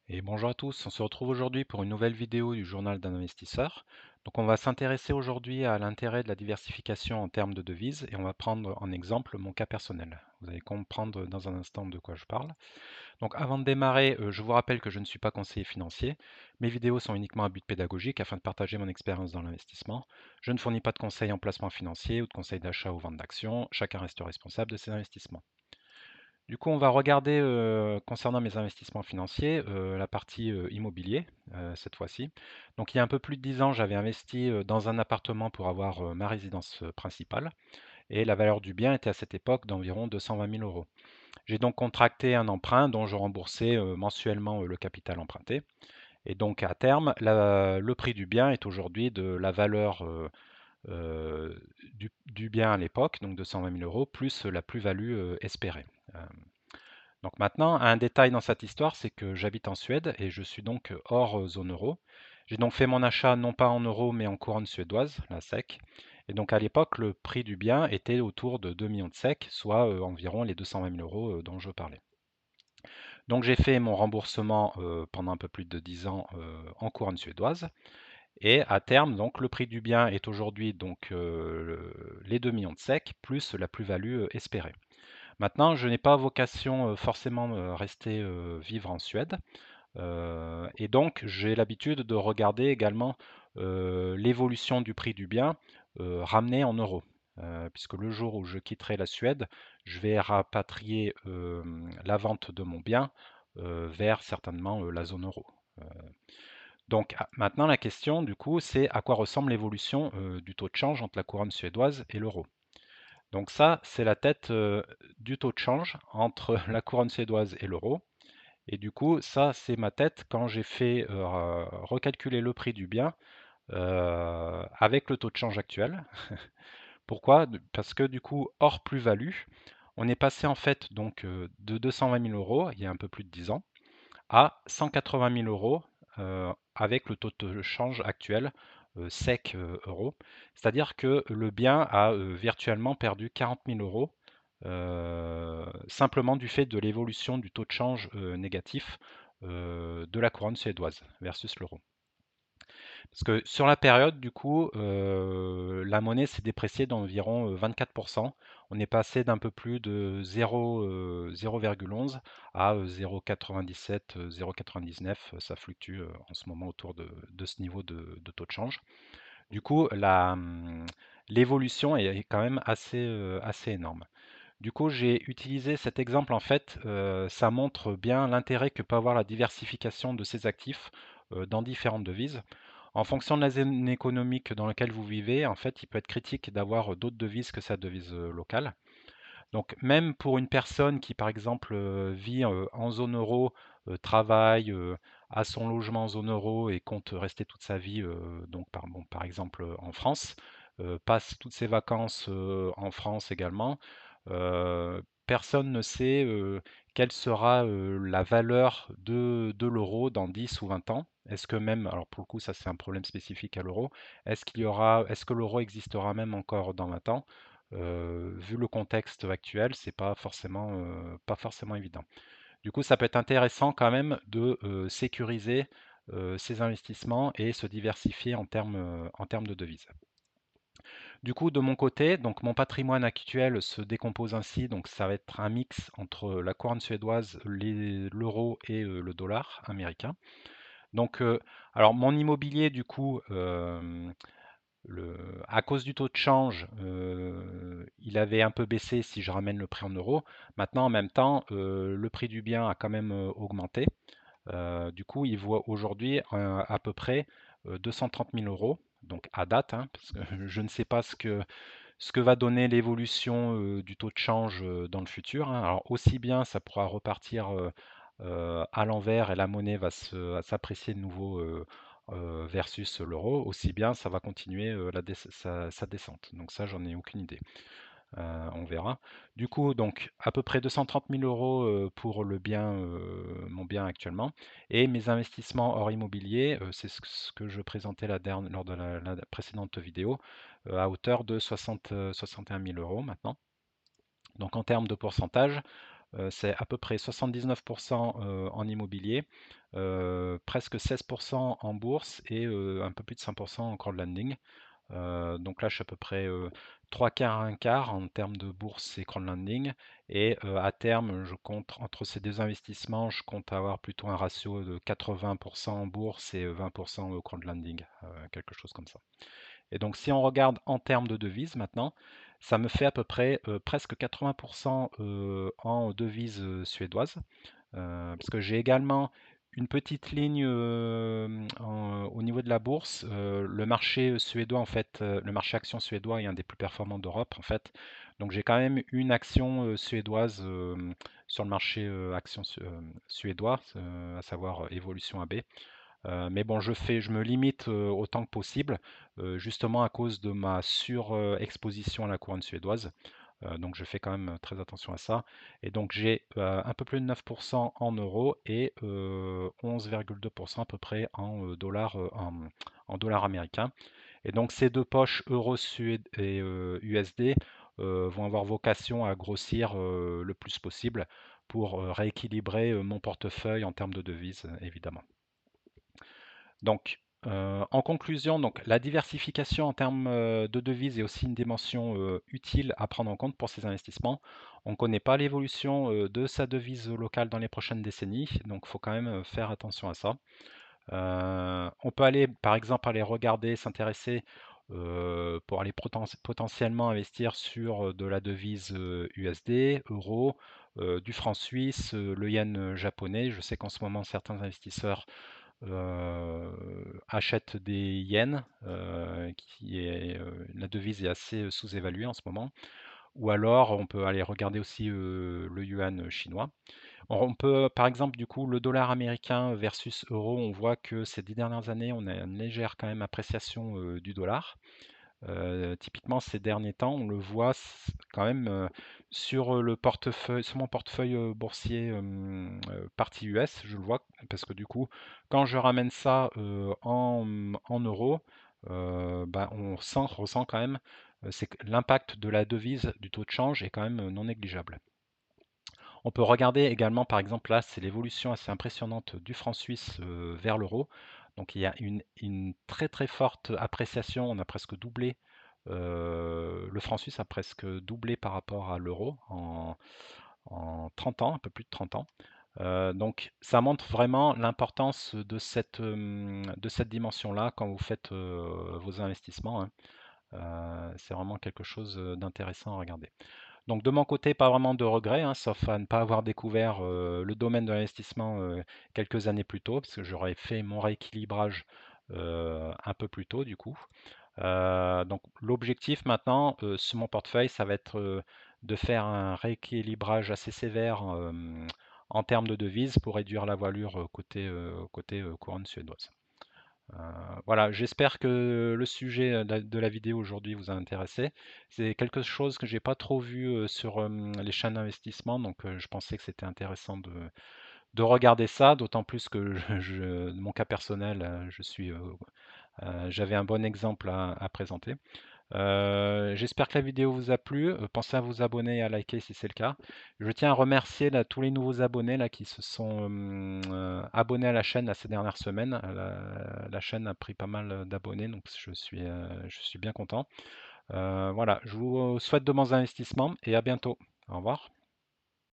Et bonjour à tous, on se retrouve aujourd'hui pour une nouvelle vidéo du journal d'un investisseur. Donc on va s'intéresser aujourd'hui à l'intérêt de la diversification en termes de devises et on va prendre en exemple mon cas personnel. Vous allez comprendre dans un instant de quoi je parle. Donc avant de démarrer, je vous rappelle que je ne suis pas conseiller financier. Mes vidéos sont uniquement à but pédagogique afin de partager mon expérience dans l'investissement. Je ne fournis pas de conseils en placement financier ou de conseils d'achat ou vente d'actions. Chacun reste responsable de ses investissements. Du coup, on va regarder concernant mes investissements financiers la partie immobilier cette fois-ci. Donc, il y a un peu plus de 10 ans, j'avais investi dans un appartement pour avoir ma résidence principale et la valeur du bien était à cette époque d'environ 220 000 euros. J'ai donc contracté un emprunt dont je remboursais mensuellement le capital emprunté. Et donc, à terme, le prix du bien est aujourd'hui de la valeur du bien à l'époque, donc 220 000 euros, plus la plus-value espérée. Euh, donc maintenant, un détail dans cette histoire, c'est que j'habite en Suède et je suis donc hors zone euro. J'ai donc fait mon achat non pas en euros mais en couronne suédoise, la SEK. Et donc à l'époque, le prix du bien était autour de 2 millions de SEK, soit environ les 220 000 euros dont je parlais. Donc j'ai fait mon remboursement pendant un peu plus de 10 ans en couronne suédoise. Et à terme, donc le prix du bien est aujourd'hui donc les 2 millions de SEK plus la plus-value espérée. Maintenant, je n'ai pas vocation forcément rester vivre en Suède, et donc j'ai l'habitude de regarder également l'évolution du prix du bien ramené en euros. Puisque le jour où je quitterai la Suède, je vais rapatrier la vente de mon bien vers certainement la zone euro. Euh, donc maintenant la question du coup c'est à quoi ressemble l'évolution du taux de change entre la couronne suédoise et l'euro. Donc ça, c'est la tête du taux de change entre la couronne suédoise et l'euro. Et du coup, ça, c'est ma tête quand j'ai fait recalculer le prix du bien avec le taux de change actuel. Pourquoi? Parce que du coup, hors plus-value, on est passé en fait donc de 220 000 euros il y a un peu plus de 10 ans à 180 000 euros avec le taux de change actuel SEC euro. C'est-à-dire que le bien a virtuellement perdu 40 000 euros simplement du fait de l'évolution du taux de change négatif de la couronne suédoise versus l'euro. Parce que sur la période, du coup, la monnaie s'est dépréciée d'environ 24%. On est passé d'un peu plus de 0,11 à 0,97, 0,99. Ça fluctue en ce moment autour de ce niveau de taux de change. Du coup, l'évolution est quand même assez énorme. Du coup, j'ai utilisé cet exemple en fait, ça montre bien l'intérêt que peut avoir la diversification de ces actifs dans différentes devises. En fonction de la zone économique dans laquelle vous vivez, en fait, il peut être critique d'avoir d'autres devises que sa devise locale. Donc, même pour une personne qui, par exemple, vit en zone euro, travaille, a son logement en zone euro et compte rester toute sa vie, donc par exemple en France, passe toutes ses vacances en France également, personne ne sait quelle sera la valeur de l'euro dans 10 ou 20 ans. Est-ce que même, alors pour le coup, ça c'est un problème spécifique à l'euro, est-ce que l'euro existera même encore dans 20 ans? Vu le contexte actuel, c'est pas forcément évident. Du coup, ça peut être intéressant quand même de sécuriser ses investissements et se diversifier en termes de devises. Du coup, de mon côté, donc mon patrimoine actuel se décompose ainsi, donc ça va être un mix entre la couronne suédoise, l'euro et le dollar américain. Donc, alors mon immobilier, du coup, à cause du taux de change, il avait un peu baissé si je ramène le prix en euros. Maintenant, en même temps, le prix du bien a quand même augmenté. Du coup, il vaut aujourd'hui à peu près 230 000 euros, donc à date, hein, parce que je ne sais pas ce que va donner l'évolution du taux de change dans le futur, hein. Alors aussi bien ça pourra repartir à l'envers et la monnaie va s'apprécier de nouveau versus l'euro, aussi bien ça va continuer sa descente. Donc ça, j'en ai aucune idée. On verra. Du coup, donc à peu près 230 000 euros pour mon bien actuellement. Et mes investissements hors immobilier, c'est ce que je présentais lors de la précédente vidéo, à hauteur de 61 000 euros maintenant. Donc en termes de pourcentage, c'est à peu près 79% en immobilier, presque 16% en bourse et un peu plus de 5% en crowdlending. Donc là, je suis à peu près 3 quarts, un quart en termes de bourse et crowdlending. Et à terme, je compte entre ces deux investissements, je compte avoir plutôt un ratio de 80% en bourse et 20% au crowdlending, quelque chose comme ça. Et donc, si on regarde en termes de devises maintenant, ça me fait à peu près presque 80% en devises suédoises. Parce que j'ai également une petite ligne au niveau de la bourse. Le marché suédois, en fait, le marché action suédois est un des plus performants d'Europe, en fait. Donc j'ai quand même une action suédoise sur le marché action suédois, à savoir Evolution AB. Mais bon, je me limite autant que possible, justement à cause de ma surexposition à la couronne suédoise. Donc je fais quand même très attention à ça. Et donc j'ai un peu plus de 9% en euros et 11,2% à peu près en dollars en dollars américains. Et donc ces deux poches euro suéd et USD vont avoir vocation à grossir le plus possible pour rééquilibrer mon portefeuille en termes de devises, évidemment. Donc, en conclusion, donc, la diversification en termes de devises est aussi une dimension utile à prendre en compte pour ces investissements. On ne connaît pas l'évolution de sa devise locale dans les prochaines décennies, donc il faut quand même faire attention à ça. On peut aller, par exemple, aller regarder, s'intéresser pour aller potentiellement investir sur de la devise USD, euro, du franc suisse, le yen japonais. Je sais qu'en ce moment, certains investisseurs achètent des yens, la devise est assez sous-évaluée en ce moment. Ou alors, on peut aller regarder aussi le yuan chinois. On peut, par exemple, du coup, le dollar américain versus euro, on voit que ces 10 dernières années, on a une légère quand même appréciation du dollar. Typiquement, ces derniers temps, on le voit quand même sur le portefeuille, sur mon portefeuille boursier partie US, je le vois parce que du coup, quand je ramène ça en euros, bah, ressent quand même, c'est que l'impact de la devise, du taux de change est quand même non négligeable. On peut regarder également, par exemple, là, c'est l'évolution assez impressionnante du franc suisse vers l'euro. Donc il y a une très très forte appréciation, on a presque doublé, le franc suisse a presque doublé par rapport à l'euro en 30 ans, un peu plus de 30 ans. Donc ça montre vraiment l'importance de cette dimension-là quand vous faites vos investissements, hein. C'est vraiment quelque chose d'intéressant à regarder. Donc de mon côté, pas vraiment de regrets, hein, sauf à ne pas avoir découvert le domaine de l'investissement quelques années plus tôt, parce que j'aurais fait mon rééquilibrage un peu plus tôt du coup. Donc l'objectif maintenant sur mon portefeuille, ça va être de faire un rééquilibrage assez sévère en termes de devises pour réduire la voilure côté couronne suédoise. Voilà, j'espère que le sujet de la vidéo aujourd'hui vous a intéressé. C'est quelque chose que j'ai pas trop vu sur les chaînes d'investissement, donc je pensais que c'était intéressant de regarder ça, d'autant plus que de mon cas personnel, j'avais un bon exemple à présenter. J'espère que la vidéo vous a plu. Pensez à vous abonner et à liker si c'est le cas. Je tiens à remercier là, tous les nouveaux abonnés là, qui se sont abonnés à la chaîne là, ces dernières semaines. La chaîne a pris pas mal d'abonnés, donc je suis bien content. Voilà, je vous souhaite de bons investissements et à bientôt. Au revoir.